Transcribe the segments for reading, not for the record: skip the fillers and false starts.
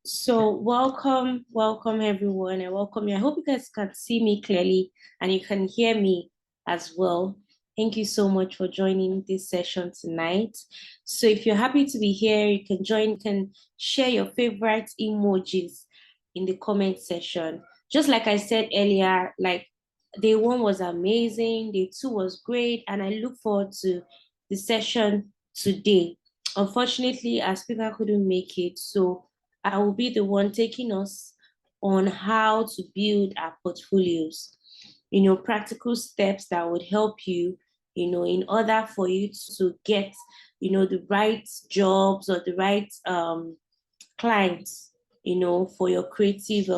So welcome everyone. I welcome you. I hope you guys can see me clearly and you can hear me as well. Thank you so much for joining this session tonight. So if you're happy to be here, you can join, you can share your favorite emojis in the comment section. Just like I said earlier, like day one was amazing, day two was great, and I look forward to the session today. Unfortunately, our speaker couldn't make it, so I will be the one taking us on how to build our portfolios, practical steps that would help you, in order for you to get, the right jobs or the right clients, for your creative,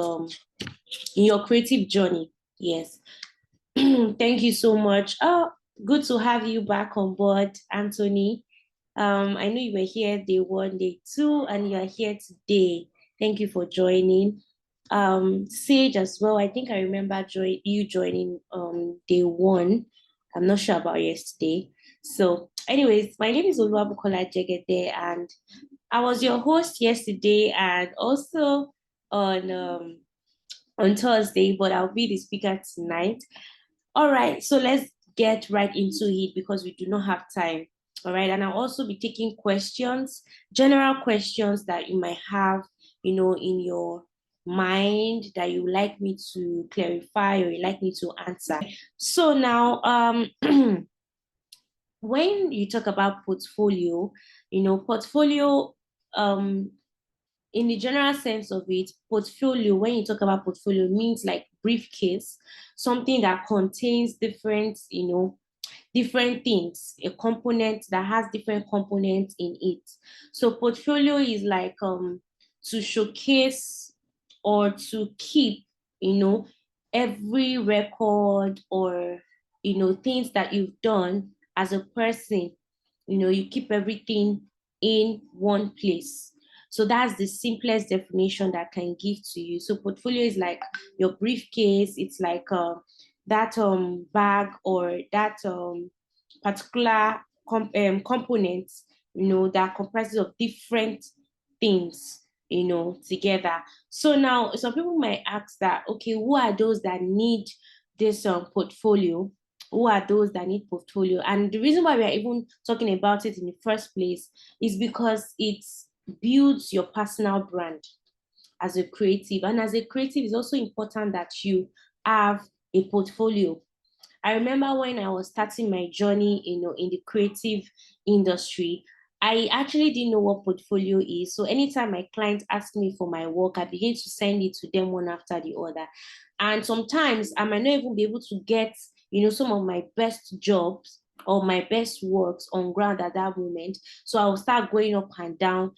in your creative journey. Yes. Thank you so much. Oh, good to have you back on board, Anthony. I know you were here day one, day two, and you are here today. Thank you for joining. Sage as well. I think I remember you joining day one. I'm not sure about yesterday. So, anyways, my name is Oluwabukola Jegede, and I was your host yesterday and also on on Thursday, but I'll be the speaker tonight. All right, so let's get right into it because we do not have time. All right, and I'll also be taking questions, general questions that you might have, in your mind that you would like me to clarify or you like me to answer. So now, when you talk about portfolio, portfolio, um, in the general sense of it, portfolio, when you talk about portfolio, means like briefcase, something that contains different, different things, a component that has different components in it. So portfolio is like to showcase or to keep, every record or things that you've done as a person. You keep everything in one place. So that's the simplest definition that I can give to you. So portfolio is like your briefcase. It's like that bag or that particular component, that comprises of different things, together. So now some people might ask that, okay, who are those that need this portfolio? Who are those that need portfolio? And the reason why we are even talking about it in the first place is because it builds your personal brand as a creative. And as a creative, it's also important that you have a portfolio. I remember when I was starting my journey, in the creative industry, I actually didn't know what portfolio is. So anytime my clients ask me for my work, I begin to send it to them one after the other. And sometimes I might not even be able to get, some of my best jobs or my best works on ground at that moment. So I will start going up and down,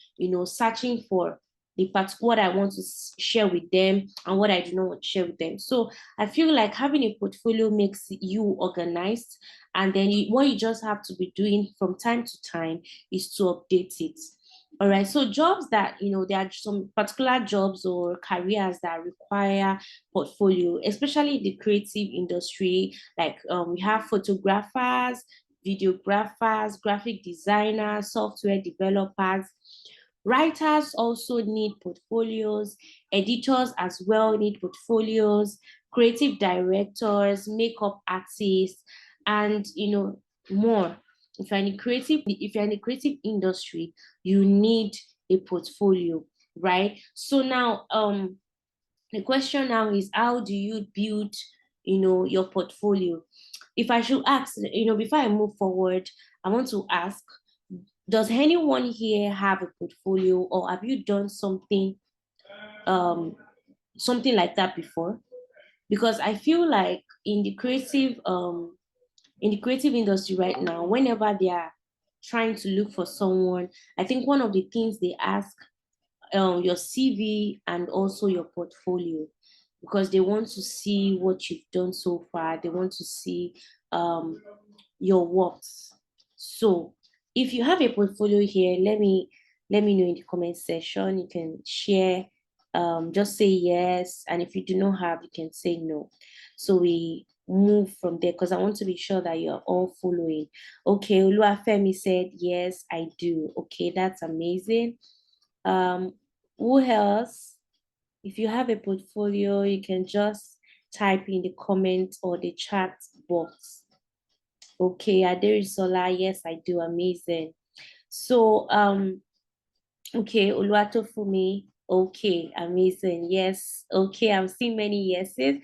searching for the part what I want to share with them and what I do not want to share with them. So I feel like having a portfolio makes you organized, and then what you just have to be doing from time to time is to update it. All right. So jobs that, there are some particular jobs or careers that require portfolio, especially in the creative industry. Like we have photographers, videographers, graphic designers, software developers. Writers also need portfolios, editors as well need portfolios, creative directors, makeup artists, and more. If you're in the creative industry, you need a portfolio, right? So now the question now is, how do you build your portfolio? If I should ask, before I move forward, I want to ask, does anyone here have a portfolio, or have you done um something like that before? Because I feel like in the creative industry right now, whenever they are trying to look for someone, I think one of the things they ask, your CV and also your portfolio, because they want to see what you've done so far. They want to see um your works. So if you have a portfolio here, let me know in the comment section. You can share, just say yes, and if you do not have, you can say no. So we move from there because I want to be sure that you're all following. Okay, Oluwafemi said yes, I do. Okay, that's amazing. Um, Who else? If you have a portfolio, you can just type in the comment or the chat box. Okay, Aderisola, yes, I do. Amazing. So, okay, Oluwatofumi. Okay, amazing. Yes. Okay, I'm seeing many yeses.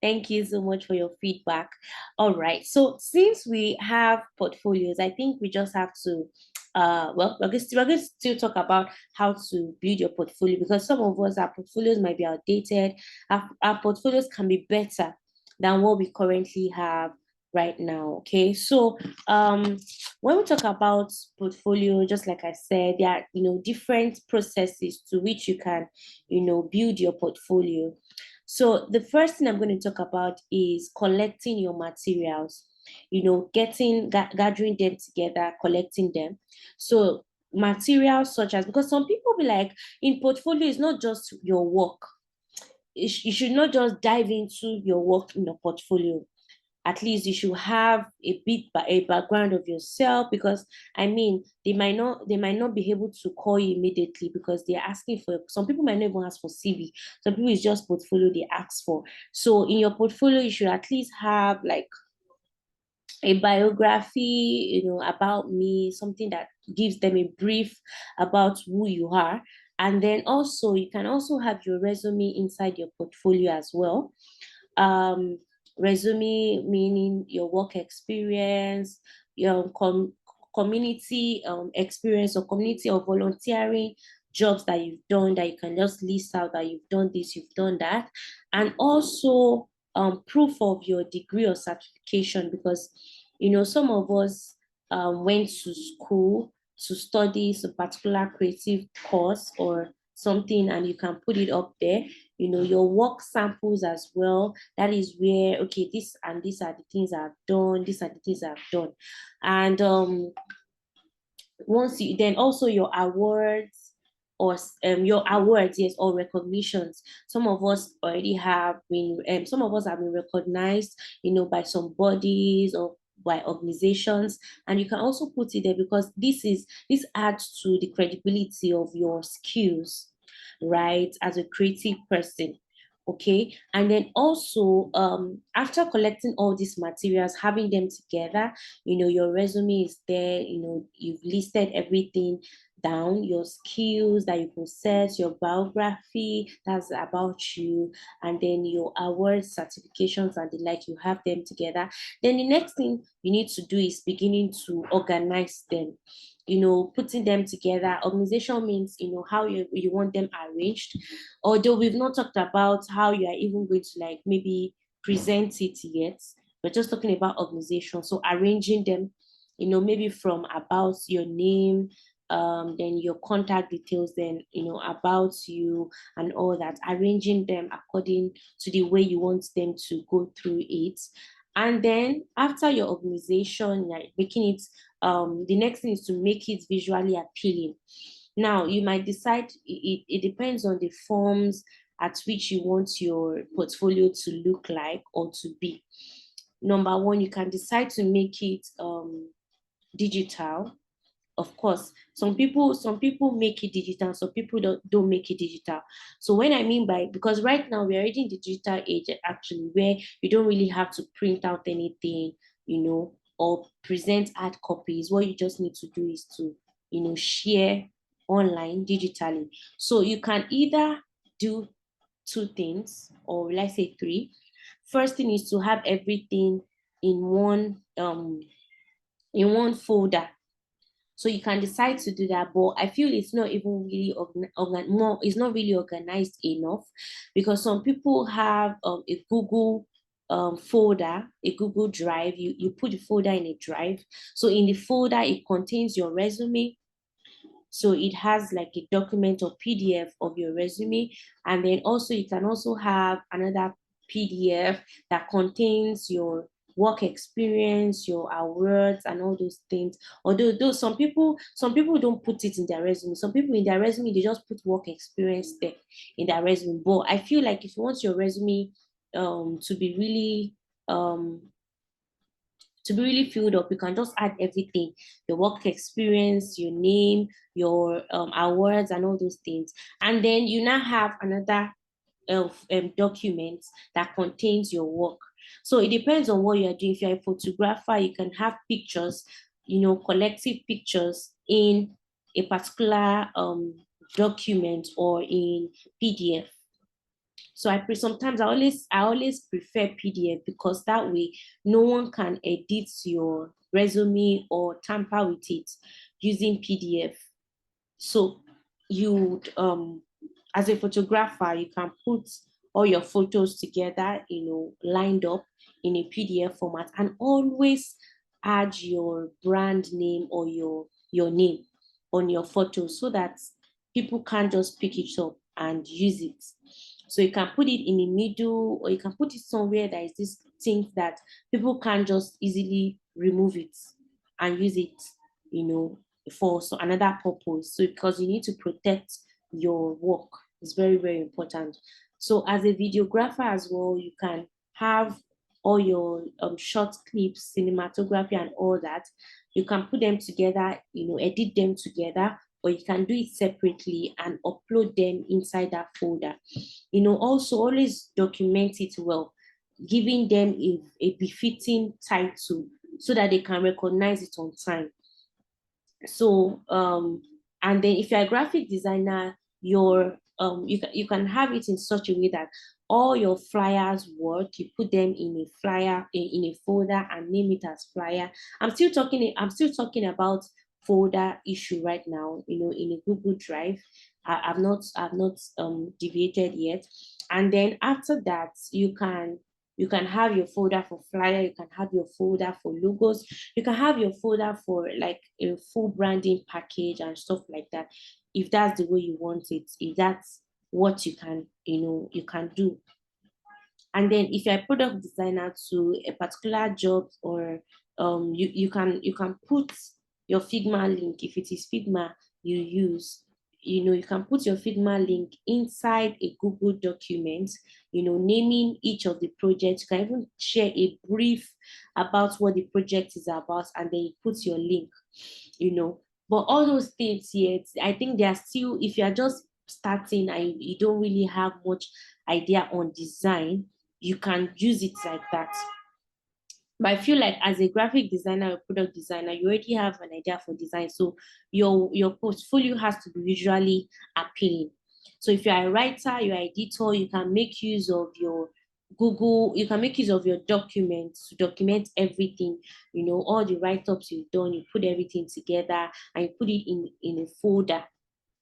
Thank you so much for your feedback. All right. So since we have portfolios, I think we just have to well, we're going to still talk about how to build your portfolio, because some of us, our portfolios might be outdated. Our portfolios can be better than what we currently have right now. Okay. So when we talk about portfolio, just like I said, there are, different processes to which you can, build your portfolio. So the first thing I'm going to talk about is collecting your materials, gathering them together, collecting them. So materials such as, because some people be like, in portfolio is not just your work. You should not just dive into your work in a portfolio. At least you should have a background of yourself, because I mean, they might not be able to call you immediately because they're asking for, some people might not even ask for CV. Some people, it's just portfolio they ask for. So in your portfolio you should at least have like a biography, about me, something that gives them a brief about who you are. And then also you can also have your resume inside your portfolio as well. um Resume meaning your work experience, your community experience, or community or volunteering jobs that you've done, that you can just list out that you've done this, you've done that. And also proof of your degree or certification, because some of us went to school to study some particular creative course or something, and you can put it up there. Your work samples as well. That is where, okay, this and these are the things I've done, these are the things I've done. And once you, then also your awards, or your awards, yes, or recognitions. Some of us already have been, some of us have been recognized, by some bodies or by organizations. And you can also put it there, because this adds to the credibility of your skills, right, as a creative person. Okay. And then also, after collecting all these materials, having them together, your resume is there, you've listed everything down, your skills that you possess, your biography that's about you, and then your awards, certifications, and the like, you have them together. Then the next thing you need to do is beginning to organize them, putting them together. Organization means, how you want them arranged. Although we've not talked about how you are even going to, like, maybe present it yet. We're just talking about organization. So arranging them, maybe from about your name, then your contact details, then about you and all that, arranging them according to the way you want them to go through it. And then after your organization, like making it, the next thing is to make it visually appealing. Now you might decide, it depends on the forms at which you want your portfolio to look like or to be. Number one, you can decide to make it digital. Of course, some people make it digital, some people don't make it digital. So when I mean by, because right now we're already in the digital age, actually, where you don't really have to print out anything, or present hard copies. What you just need to do is to, share online digitally. So you can either do two things, or let's say three. First thing is to have everything in one folder. So you can decide to do that, but I feel it's not even really more. It's not really organized enough, because some people have a Google folder, a Google Drive. You put the folder in a drive. So in the folder, it contains your resume. So it has like a document or PDF of your resume. And then also you can also have another PDF that contains your work experience, your awards, and all those things. Although those some people don't put it in their resume. Some people in their resume, they just put work experience there in their resume. But I feel like if you want your resume to be really to be really filled up, you can just add everything: your work experience, your name, your awards, and all those things. And then you now have another document that contains your work. So it depends on what you're doing. If you're a photographer, you can have pictures, collective pictures in a particular document or in PDF. So sometimes I always prefer PDF, because that way no one can edit your resume or tamper with it using PDF. So you as a photographer, you can put all your photos together, lined up in a PDF format, and always add your brand name or your name on your photos, so that people can't just pick it up and use it. So you can put it in the middle, or you can put it somewhere that is this thing that people can just easily remove it and use it, for another purpose. So because you need to protect your work, it's very, very important. So as a videographer as well, you can have all your short clips, cinematography, and all that. You can put them together, edit them together, or you can do it separately and upload them inside that folder. Also always document it well, giving them a befitting title so that they can recognize it on time. So and then if you're a graphic designer, you can have it in such a way that all your flyers work. You put them in a flyer, in a folder, and name it as flyer. I'm still talking about folder issue right now, in a Google Drive. I've not deviated yet. And then after that, you can have your folder for flyer, you can have your folder for logos, you can have your folder for like a full branding package and stuff like that, if that's the way you want it, if that's what you can do. And then if you're a product designer to a particular job, or you can put your Figma link, if it is Figma you use, you can put your Figma link inside a Google document, naming each of the projects. You can even share a brief about what the project is about, and then you put your link, but all those things here, I think they are still, if you are just starting and you don't really have much idea on design, you can use it like that. But I feel like as a graphic designer or product designer, you already have an idea for design. So your portfolio has to be visually appealing. So if you're a writer, you're an editor, you can make use of your Google, you can make use of your documents to document everything, all the write-ups you've done, you put everything together and you put it in a folder,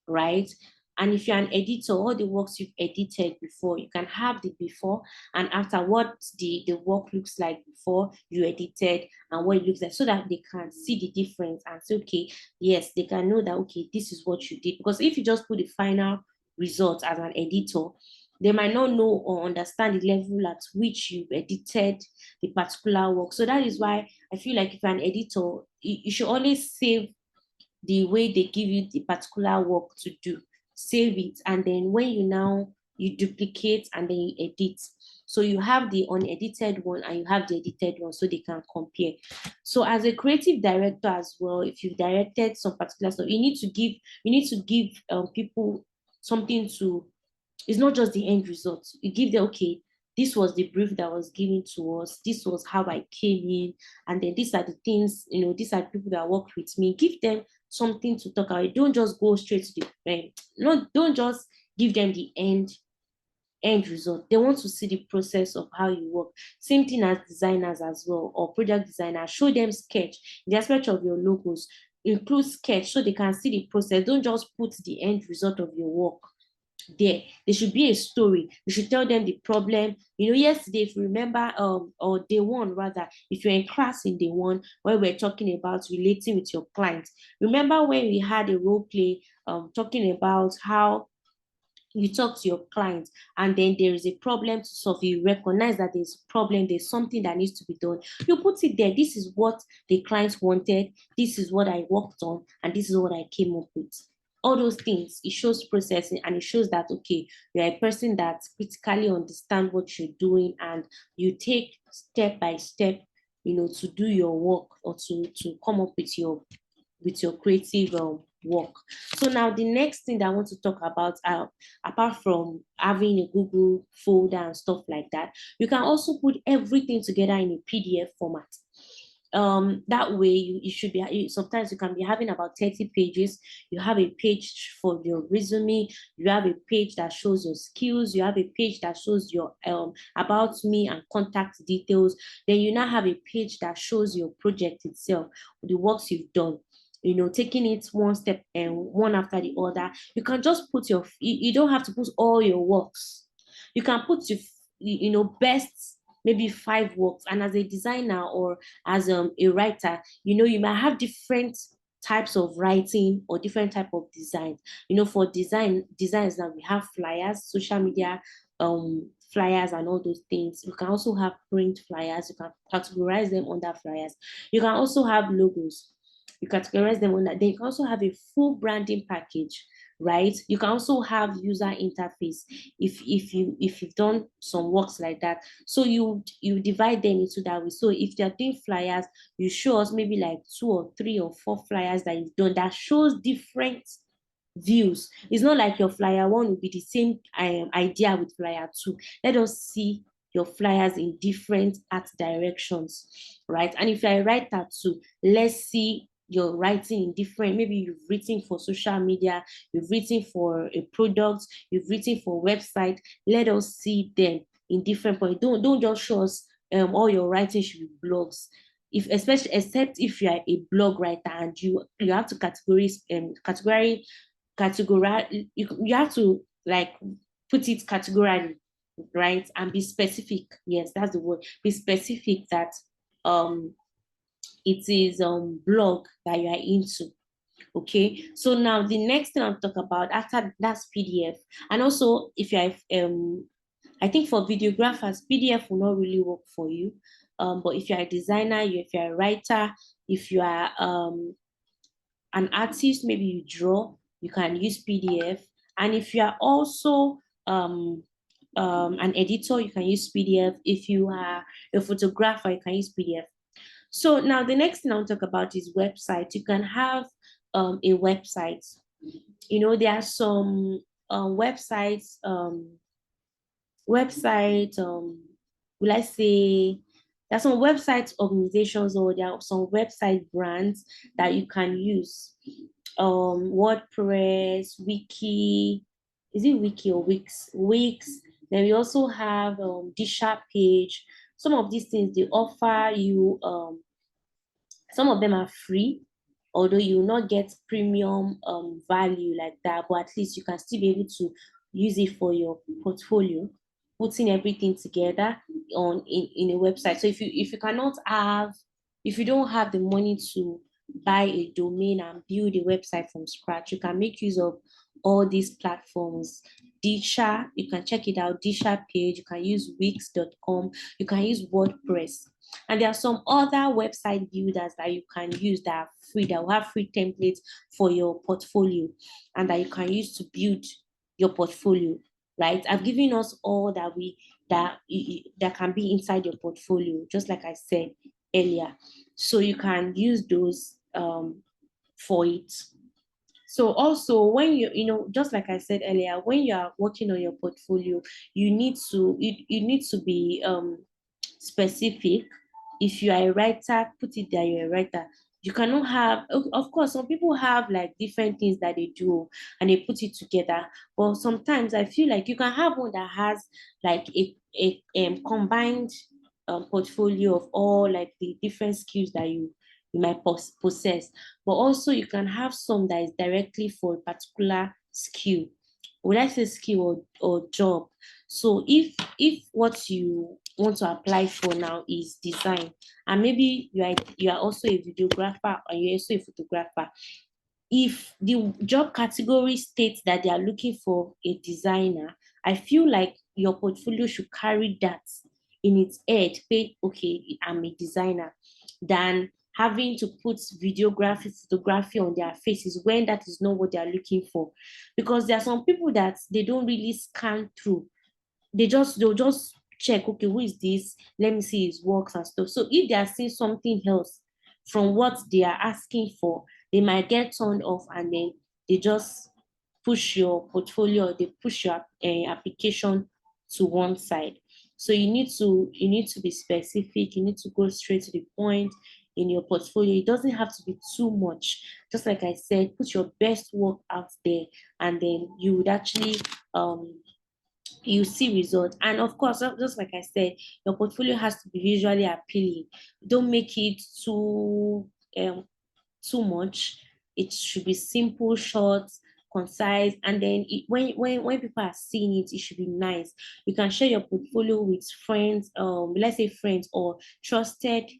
right? And if you're an editor, all the works you've edited before, you can have the before and after, what the work looks like before you edited and what it looks like, so that they can see the difference and say, okay, yes, they can know that, okay, this is what you did. Because if you just put the final result as an editor, they might not know or understand the level at which you've edited the particular work. So that is why I feel like if you're an editor, you should always save the way they give you the particular work to do. Save it, and then when you duplicate and then you edit. So you have the unedited one and you have the edited one, so they can compare. So as a creative director as well, if you've directed some particular stuff, you need to give people something to, it's not just the end result. You give them, okay, this was the brief that was given to us, this was how I came in, and then these are the things, these are people that worked with me. Give them something to talk about. Don't just go straight to the no, don't just give them the end result. They want to see the process of how you work. Same thing as designers as well, or project designers. Show them sketch. The aspect of your logos, include sketch so they can see the process. Don't just put the end result of your work there should be a story. You should tell them the problem. Yesterday, if you remember, or day one rather, if you're in class in day one, where we're talking about relating with your clients, remember when we had a role play talking about how you talk to your clients and then there is a problem to solve. You recognize that there's a problem, there's something that needs to be done. You put it there. This is what the clients wanted, this is what I worked on, and this is what I came up with. All those things, it shows processing, and it shows that, okay, you're a person that critically understands what you're doing and you take step by step to do your work, or to come up with your creative work. So now the next thing that I want to talk about, apart from having a Google folder and stuff like that, you can also put everything together in a PDF format. That way you should be, sometimes you can be having about 30 pages. You have a page for your resume, you have a page that shows your skills, you have a page that shows your about me and contact details. Then you now have a page that shows your project itself, the works you've done, taking it one step and one after the other. You can just put you don't have to put all your works. You can put your best, maybe 5 works. And as a designer or as a writer, you might have different types of writing or different type of design. For designs now, we have flyers, social media flyers and all those things. You can also have print flyers. You can categorize them under flyers. You can also have logos. You categorize them under. Then you can also have a full branding package, right? You can also have user interface if you've done some works like that. So you divide them into that way. So if you're doing flyers, you show us maybe like 2 or 3 or 4 flyers that you've done that shows different views. It's not like your flyer one will be the same idea with flyer two. Let us see your flyers in different art directions, right? And if you're a writer too, let's see your writing in different, maybe you've written for social media, you've written for a product, you've written for a website. Let us see them in different points. Don't just show us all your writing should be blogs. If especially except if you are a blog writer and you have to categorize, you have to like put it categorically, right? And be specific. Yes, that's the word. Be specific that it is blog that you are into. Okay, so now the next thing I'll talk about after that's PDF. And also if you're I think for videographers, PDF will not really work for you. But if you're a designer, if you're a writer, if you are an artist, maybe you draw, you can use PDF. And if you are also an editor, you can use PDF. If you are a photographer, you can use PDF. So now the next thing I'll talk about is website. You can have a website. There are some websites, will I say, there are some website organizations, or there are some website brands that you can use. WordPress, Wiki, is it Wiki or Wix? Wix. Then we also have Disha page. Some of these things they offer you. Some of them are free, although you will not get premium value like that, but at least you can still be able to use it for your portfolio, putting everything together in a website. So if you don't have the money to buy a domain and build a website from scratch, you can make use of all these platforms. Disha, you can check it out. Disha page, you can use Wix.com, you can use WordPress. And there are some other website builders that you can use that are free, that will have free templates for your portfolio and that you can use to build your portfolio, right? I've given us all that can be inside your portfolio, just like I said earlier. So you can use those for it. So also when just like I said earlier, when you are working on your portfolio, you need to be specific. If you are a writer, put it there, you're a writer. You cannot have, of course, some people have like different things that they do and they put it together. But sometimes I feel like you can have one that has like a combined portfolio of all like the different skills that you might possess. But also you can have some that is directly for a particular skill. Would I say skill or job? So if what you want to apply for now is design, and maybe you are also a videographer and you're also a photographer, if the job category states that they are looking for a designer, I feel like your portfolio should carry that in its head. Okay, I'm a designer, than having to put videography, photography on their faces when that is not what they are looking for. Because there are some people that they don't really scan through. They'll just check, okay, who is this? Let me see his works and stuff. So if they are seeing something else from what they are asking for, they might get turned off, and then they just push your portfolio, they push your application to one side. So you need to be specific, you need to go straight to the point in your portfolio. It doesn't have to be too much. Just like I said, put your best work out there, and then you would actually you see results. And of course, just like I said, your portfolio has to be visually appealing. Don't make it um, too much. It should be simple, short, concise, and then when people are seeing it, it should be nice. You can share your portfolio with friends, let's say friends or trusted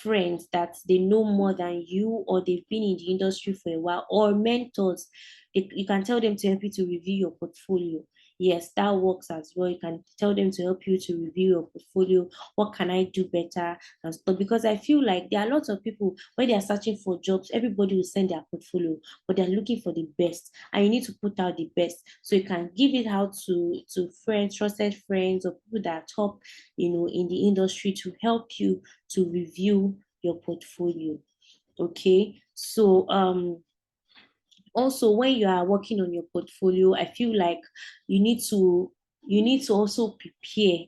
friends that they know more than you, or they've been in the industry for a while, or mentors. You can tell them to help you to review your portfolio. Yes, that works as well. You can tell them to help you to review your portfolio. What can I do better and stuff? Because I feel like there are lots of people when they are searching for jobs, everybody will send their portfolio, but they're looking for the best, and you need to put out the best. So you can give it out to friends, trusted friends, or people that are top, in the industry, to help you to review your portfolio. Okay, so also when you are working on your portfolio, I feel like you need to also prepare,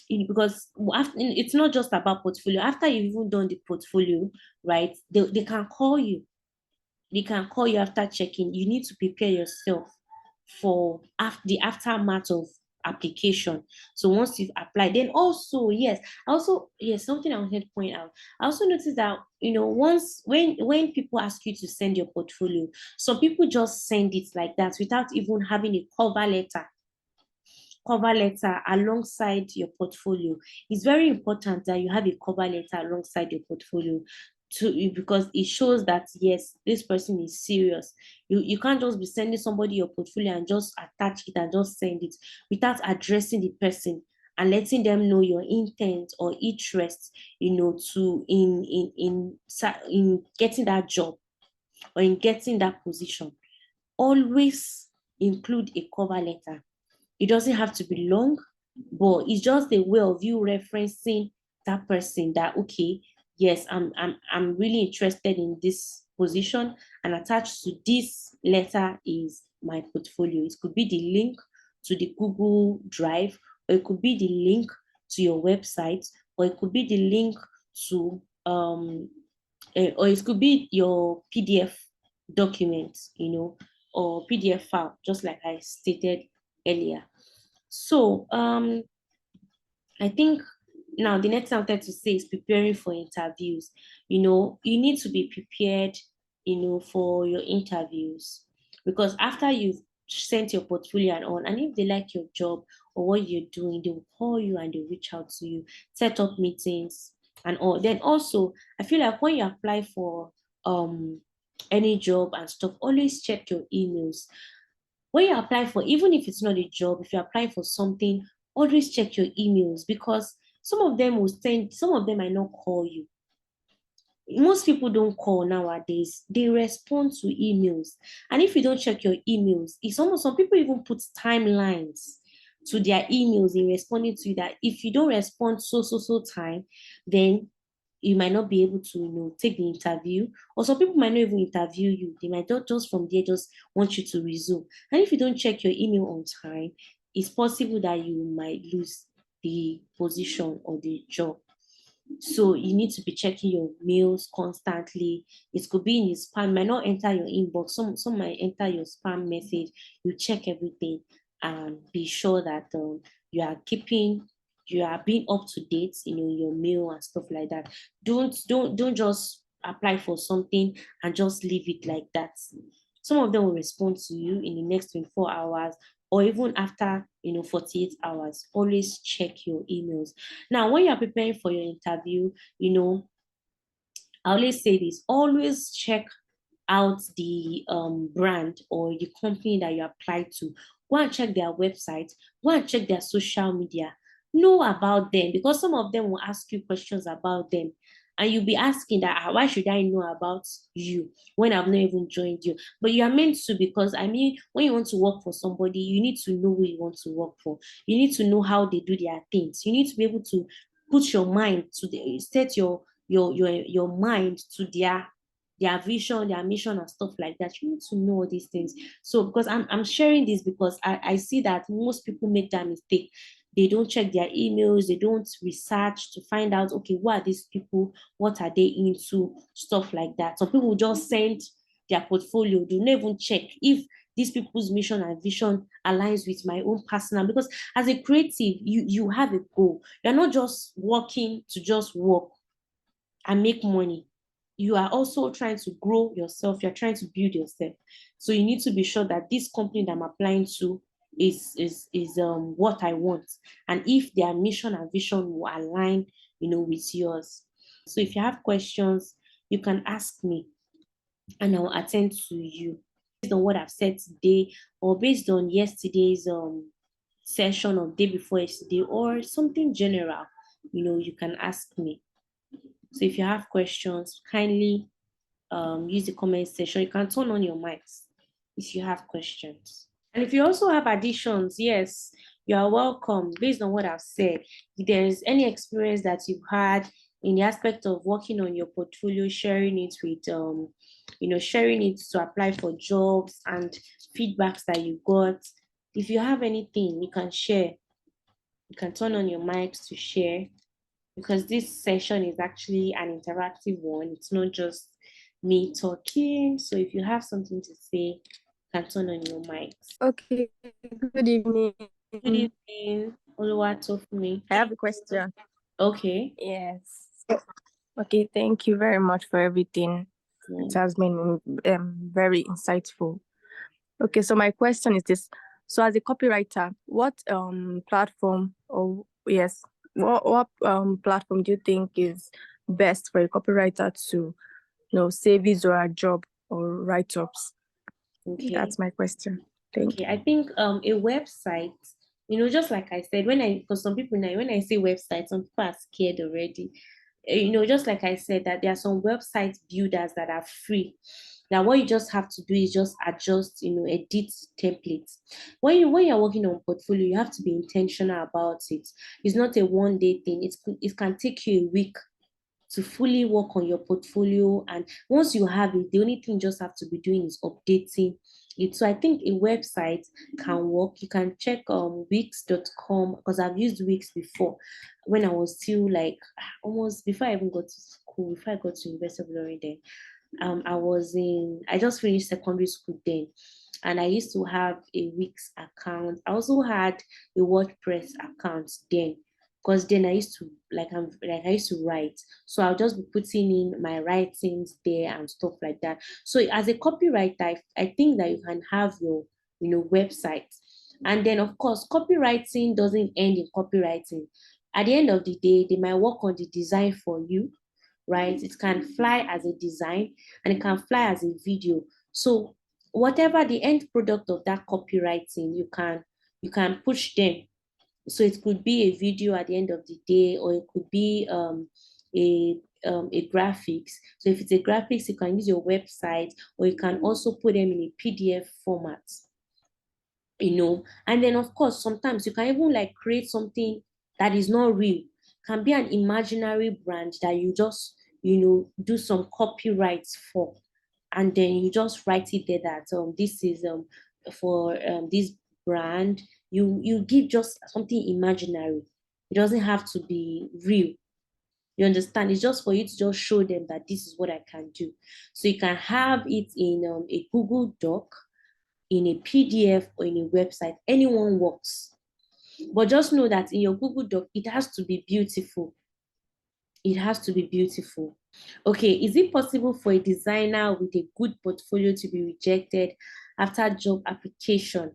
because after, it's not just about portfolio. After you've even done the portfolio, right, they can call you. They can call you after checking. You need to prepare yourself for the aftermath of application. So once you've applied, then also, yes, something I wanted to point out. I also noticed that, once when people ask you to send your portfolio, some people just send it like that without even having a cover letter alongside your portfolio. It's very important that you have a cover letter alongside your portfolio, because it shows that yes, this person is serious. You can't just be sending somebody your portfolio and just attach it and just send it without addressing the person and letting them know your intent or interest, to in getting that job or in getting that position. Always include a cover letter. It doesn't have to be long, but it's just a way of you referencing that person, that okay, yes, I'm really interested in this position, and attached to this letter is my portfolio. It could be the link to the Google Drive, or it could be the link to your website, or it could be the link to or it could be your PDF document, or PDF file, just like I stated earlier. So I think now the next thing I wanted to say is preparing for interviews. You need to be prepared, for your interviews, because after you've sent your portfolio and on, and if they like your job or what you're doing, they will call you and they'll reach out to you, set up meetings and all. Then also, I feel like when you apply for any job and stuff, always check your emails. When you apply for, even if it's not a job, if you apply for something, always check your emails, because some of them might not call you. Most people don't call nowadays, they respond to emails. And if you don't check your emails, it's almost, some people even put timelines to their emails in responding to you, that if you don't respond so time, then you might not be able to, take the interview. Or some people might not even interview you. They might just from there just want you to resume. And if you don't check your email on time, it's possible that you might lose the position or the job. So you need to be checking your mails constantly. It could be in your spam, might not enter your inbox. Some might enter your spam message. You check everything and be sure that you are being up to date, your mail and stuff like that. Don't just apply for something and just leave it like that. Some of them will respond to you in the next 24 hours, or even after 48 hours. Always check your emails. Now, when you're preparing for your interview, I always say this: always check out the brand or the company that you apply to. Go and check their website, go and check their social media, know about them, because some of them will ask you questions about them. And you'll be asking that, why should I know about you when I've not even joined you? But you are meant to, because I mean, when you want to work for somebody, you need to know who you want to work for. You need to know how they do their things. You need to be able to put your mind to set your mind to their vision, their mission, and stuff like that. You need to know all these things. So because I'm sharing this because I see that most people make that mistake. They don't check their emails, they don't research to find out, okay, who are these people, what are they into, stuff like that. Some people just send their portfolio, do not even check if these people's mission and vision aligns with my own personal, because as a creative, you have a goal. You're not just working to just work and make money. You are also trying to grow yourself, you're trying to build yourself. So you need to be sure that this company that I'm applying to is what I want, and if their mission and vision will align, with yours. So if you have questions, you can ask me and I'll attend to you based on what I've said today, or based on yesterday's session, or day before yesterday, or something general. You can ask me. So if you have questions, kindly use the comment section. You can turn on your mics if you have questions. And if you also have additions, yes, you are welcome based on what I've said. If there's any experience that you've had in the aspect of working on your portfolio, sharing it with, sharing it to apply for jobs and feedbacks that you got. If you have anything, you can share. You can turn on your mics to share, because this session is actually an interactive one. It's not just me talking. So if you have something to say, you can turn on your mics. Okay, good evening. Good evening, Oluwatofumi. I have a question. Okay. Yes. Okay, thank you very much for everything. It has been very insightful. Okay, so my question is this. So as a copywriter, what platform, or yes, what platform do you think is best for a copywriter to save his or her job or write-ups? Okay. That's my question. Thank you. I think a website, just like I said, because some people now, when I say website, some people are scared already. Just like I said, that there are some website builders that are free. Now, what you just have to do is just adjust, edit templates. When you're working on portfolio, you have to be intentional about it. It's not a one-day thing. It can take you a week to fully work on your portfolio. And once you have it, the only thing you just have to be doing is updating it. So I think a website can work. You can check Wix.com, because I've used Wix before when I was still like almost before I even got to school, before I got to University of Olori then. I just finished secondary school then, and I used to have a Wix account. I also had a WordPress account then, because then I used to I used to write, so I'll just be putting in my writings there and stuff like that. So as a copywriter, I think that you can have your website, and then of course copywriting doesn't end in copywriting. At the end of the day, they might work on the design for you, right? It can fly as a design and it can fly as a video. So whatever the end product of that copywriting, you can push them. So it could be a video at the end of the day, or it could be a graphics. So if it's a graphics, you can use your website, or you can also put them in a PDF format. And then of course sometimes you can even like create something that is not real. Can be an imaginary brand that you just do some copyrights for, and then you just write it there that this is for this brand. You give just something imaginary. It doesn't have to be real. You understand? It's just for you to just show them that this is what I can do. So you can have it in a Google Doc, in a PDF, or in a website. Anyone works. But just know that in your Google Doc, it has to be beautiful. It has to be beautiful. Okay, is it possible for a designer with a good portfolio to be rejected after job application?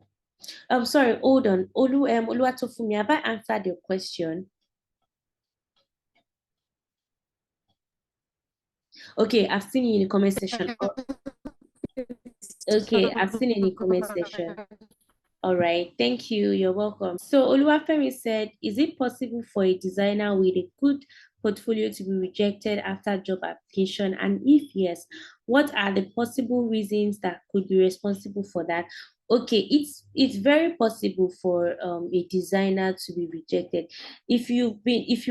I'm sorry, hold on. Oluwatofumi, have I answered your question? Okay, I've seen you in the comment section. Okay, I've seen in the comment section. All right, thank you. You're welcome. So Oluwafemi said, is it possible for a designer with a good portfolio to be rejected after job application? And if yes, what are the possible reasons that could be responsible for that? Okay, it's very possible for a designer to be rejected. If you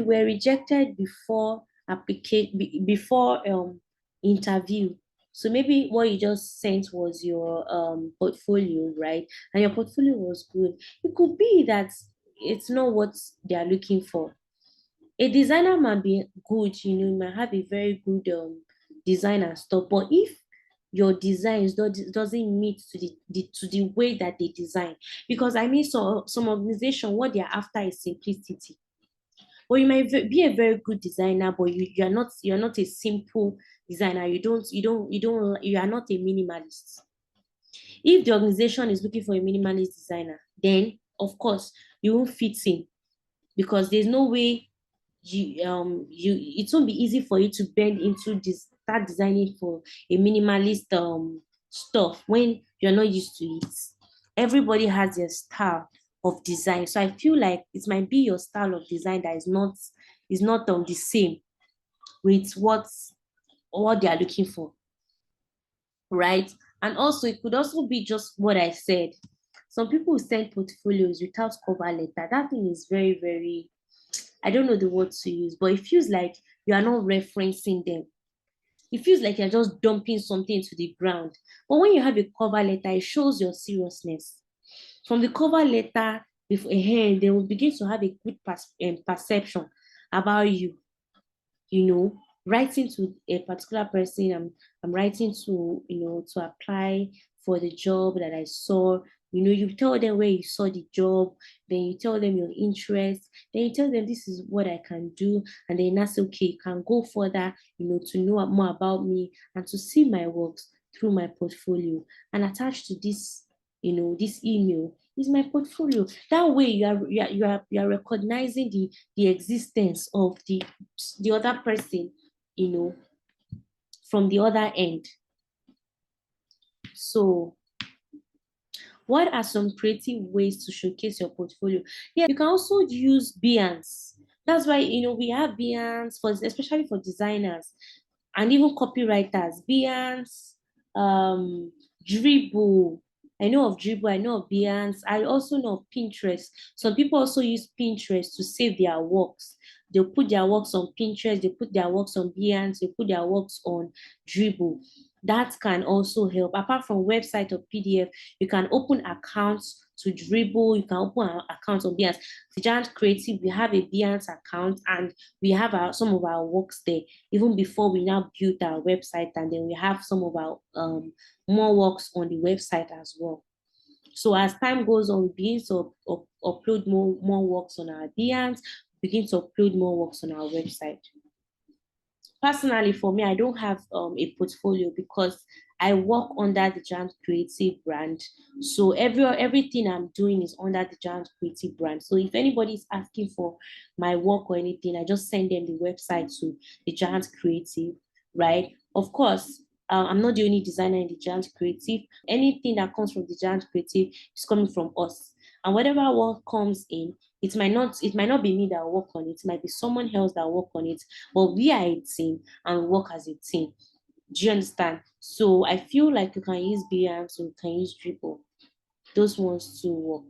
were rejected before application before interview, so maybe what you just sent was your portfolio, right? And your portfolio was good. It could be that it's not what they are looking for. A designer might be good, you might have a very good design and stuff, but if your designs doesn't meet to the way that they design, because I mean, so some organization, what they're after is simplicity. Or you might be a very good designer, but you're not a simple designer. You are not a minimalist. If the organization is looking for a minimalist designer, then of course you won't fit in, because there's no way it won't be easy for you to bend into this, start designing for a minimalist stuff when you're not used to it. Everybody has their style of design, so I feel like it might be your style of design that is not the same with what they are looking for, right? And also, it could also be just what I said. Some people send portfolios without cover letter. That thing is very, very, I don't know the word to use, but it feels like you are not referencing them. It feels like you're just dumping something to the ground. But when you have a cover letter, it shows your seriousness. From the cover letter, before they will begin to have a good perception about you. Writing to a particular person, I'm writing to, to apply for the job that I saw. You tell them where you saw the job, then you tell them your interest, then you tell them this is what I can do, and then that's okay, you can go further, to know more about me and to see my works through my portfolio. And attached to this, this email is my portfolio. That way you are recognizing the existence of the other person, from the other end. So what are some creative ways to showcase your portfolio? Yeah, you can also use Behance. That's why, we have Behance, especially for designers and even copywriters. Behance, Dribble. I know of Dribble, I know of Behance. I also know of Pinterest. Some people also use Pinterest to save their works. They'll put their works on Pinterest, they put their works on Behance, they put their works on Dribble. That can also help. Apart from website or PDF, you can open accounts to Dribble, you can open an account on Behance. The Giant Creative, we have a Behance account and we have some of our works there, even before we now build our website, and then we have some of our more works on the website as well. So as time goes on, we begin to upload more works on our Behance, begin to upload more works on our website. Personally, for me, I don't have a portfolio because I work under the Giant Creative brand. So everything I'm doing is under the Giant Creative brand. So if anybody is asking for my work or anything, I just send them the website to the Giant Creative, right? Of course, I'm not the only designer in the Giant Creative. Anything that comes from the Giant Creative is coming from us. And whatever work comes in, it might not be me that will work on it. It might be someone else that will work on it. But we are a team and work as a team. Do you understand? So I feel like you can use Behance, you can use Dribble. Those ones to work.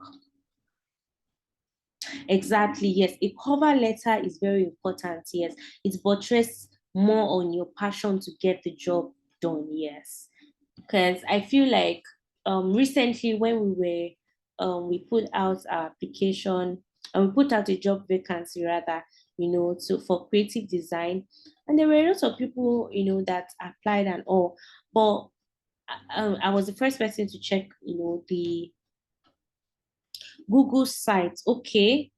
Exactly, yes. A cover letter is very important, yes. It buttresses more on your passion to get the job done, yes. Because I feel like recently when we put out our application, and we put out a job vacancy rather, for creative design, and there were lots of people, that applied and all, but I was the first person to check, the Google site. Okay,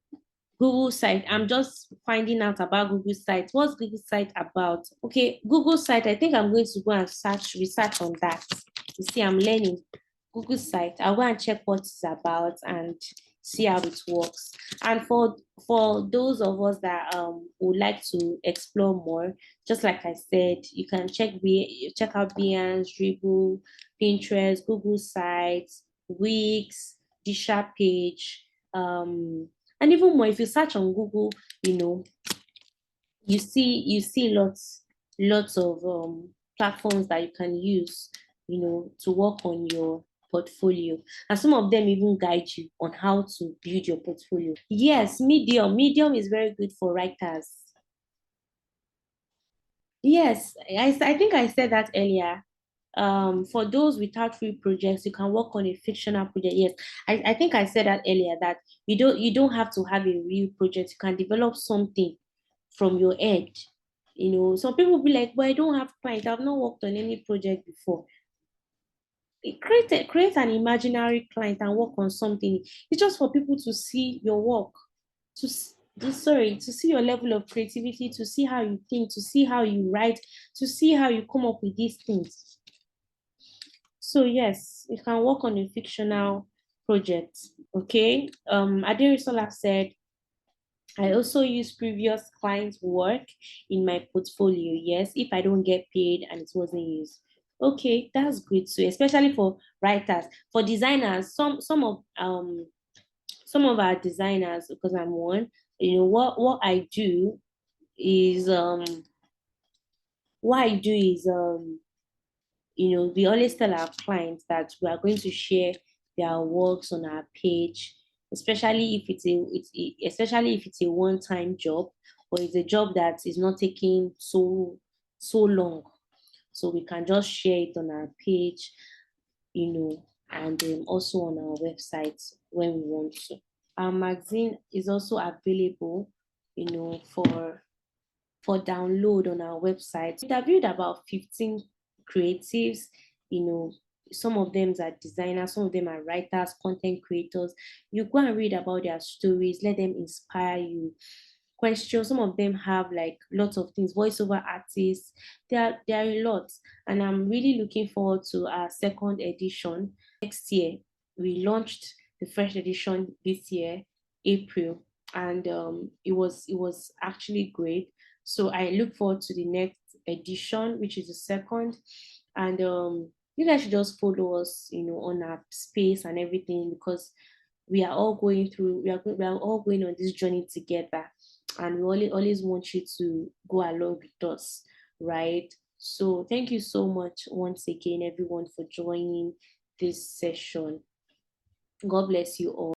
Google site. I'm just finding out about Google site. What's Google site about? Okay, Google site. I think I'm going to go and research on that. You see, I'm learning Google site. I'll go and check what it's about and see how it works. And for those of us that would like to explore more, just like I said, you can check out Behance, Dribble, Pinterest, Google sites, Wix, Disha page, and even more. If you search on Google, you see lots of platforms that you can use, to work on your portfolio, and some of them even guide you on how to build your portfolio. Yes, Medium is very good for writers. Yes, I think I said that earlier. For those without free projects, you can work on a fictional project. Yes, I think I said that earlier, that you don't have to have a real project. You can develop something from your head. Some people be like, "But I don't have clients. I've not worked on any project before." Create an imaginary client and work on something. It's just for people to see your work, to see your level of creativity, to see how you think, to see how you write, to see how you come up with these things. So yes, you can work on a fictional project. Okay. Aderisola said, I also use previous clients' work in my portfolio. Yes, if I don't get paid and it wasn't used. Okay, that's good too, especially for writers. For designers, some of our designers, because I'm one, what I do is we always tell our clients that we are going to share their works on our page, especially if especially if it's a one-time job, or it's a job that is not taking so long. So we can just share it on our page, and also on our website when we want to. Our magazine is also available, for download on our website. We interviewed about 15 creatives, you know, some of them are designers, some of them are writers, content creators. You go and read about their stories, let them inspire you. Questions, some of them have like lots of things, voiceover artists, there are a lot. And I'm really looking forward to our second edition next year. We launched the first edition this year, April, and it was actually great. So I look forward to the next edition, which is the second. And you guys should just follow us, on our space and everything, because we are all going on this journey together, and we always want you to go along with us, right? So thank you so much once again, everyone, for joining this session. God bless you all.